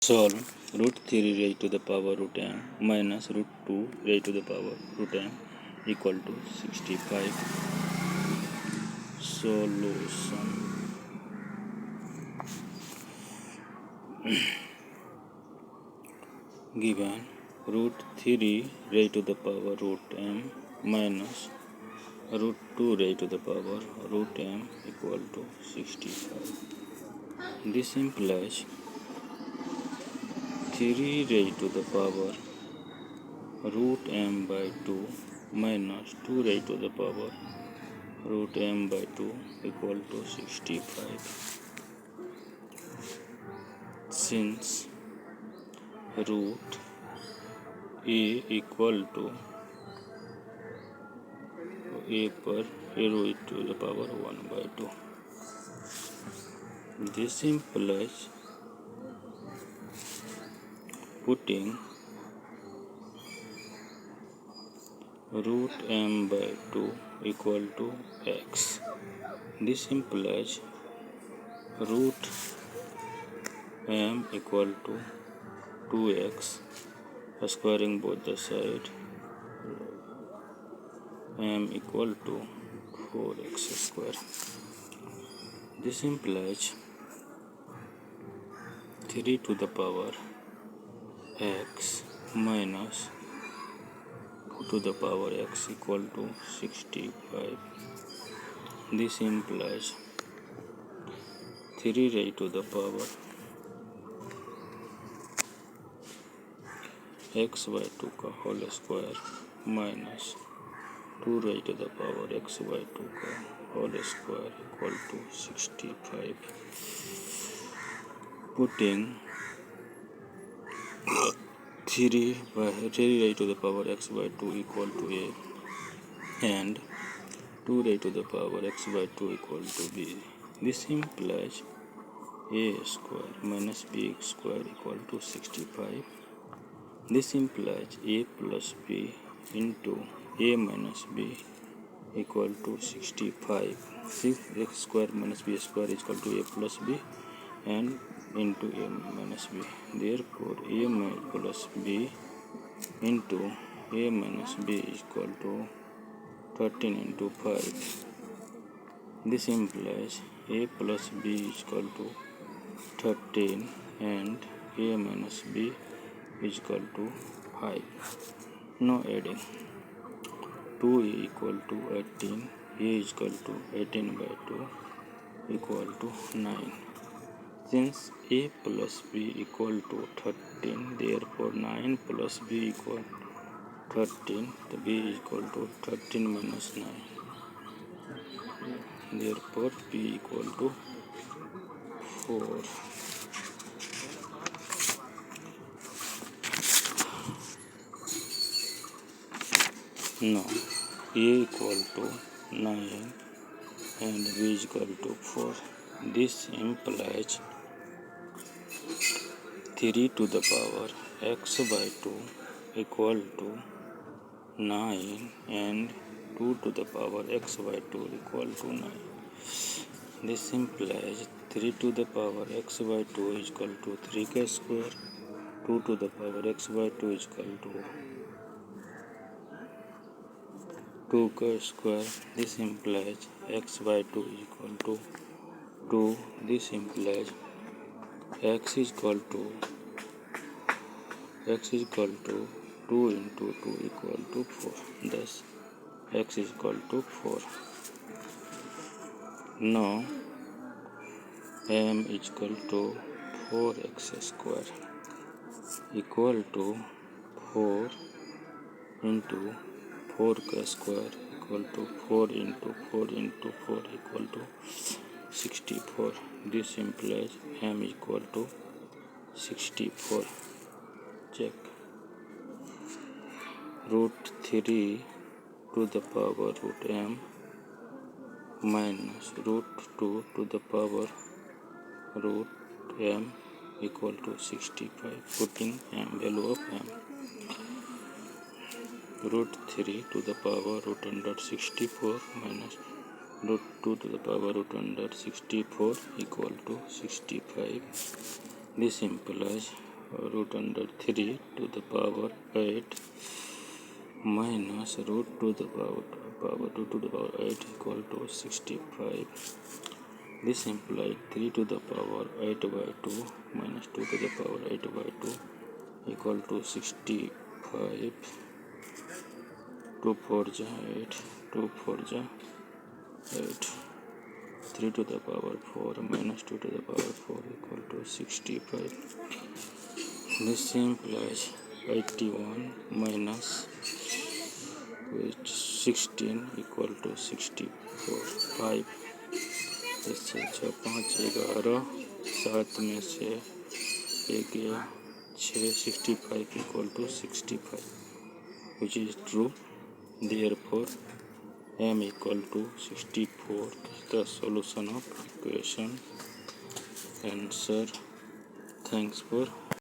Solve root 3 raised to the power root m minus root 2 raised to the power root m equal to 65. Solution. Given root 3 raised to the power root m minus root 2 raised to the power root m equal to 65. This implies 3 raised to the power root m by 2 minus 2 raised to the power root m by 2 equal to 65. Since root a equal to a per root to the power 1 by 2. This implies putting root m by 2 equal to x. This implies root m equal to 2x, squaring both the side, m equal to 4x square. This implies 3 to the power x minus 2 to the power x equal to 65. This implies 3 raised to the power x by 2 का whole square minus 2 raised to the power x by 2 का whole square equal to 65. Putting 3 raised to the power x by 2 equal to a and 2 raised to the power x by 2 equal to b. This implies a square minus b square equal to 65. This implies a plus b into a minus b equal to 65. Since x square minus b square is equal to a plus b and into a minus b. Therefore, a plus b into a minus b is equal to 13 into 5. This implies a plus b is equal to 13 and a minus b is equal to 5. Now adding 2a equal to 18, a is equal to 18 by 2 equal to 9. Since a plus b equal to 13, therefore 9 plus b equal to 13, the b is equal to 13 minus 9. Therefore b equal to 4. Now a equal to 9 and b is equal to 4. This implies 3 to the power x by 2 equal to 9 and 2 to the power x by 2 equal to 9. This implies 3 to the power x by 2 is equal to 3k square. 2 to the power x by 2 is equal to 2k square. This implies x by 2 is equal to 2. This implies x is equal to 2 into 2 equal to 4. Thus x is equal to 4. Now m is equal to 4x square equal to 4 into 4k square equal to 4 into 4 into 4 equal to 64. This implies m equal to 64. Check. Root 3 to the power root m minus root 2 to the power root m equal to 65. Putting m value of m. Root 3 to the power root under 64 minus root 2 to the power root under 64 equal to 65. This implies root under 3 to the power 8 minus root to the power 2 to the power 8 equal to 65. This implies 3 to the power 8 by 2 minus 2 to the power 8 by 2 equal to 65. 2 4 ja 8, 2 4 ja 8. 3 to the power 4 minus 2 to the power 4 equal to 65. This implies 81 minus 16 equal to 64. 5 इससे 6 5 11 7 में से 1 गया 6 65 equal to 65, which is true. Therefore m equal to 64 is the solution of equation. Answer. Thanks for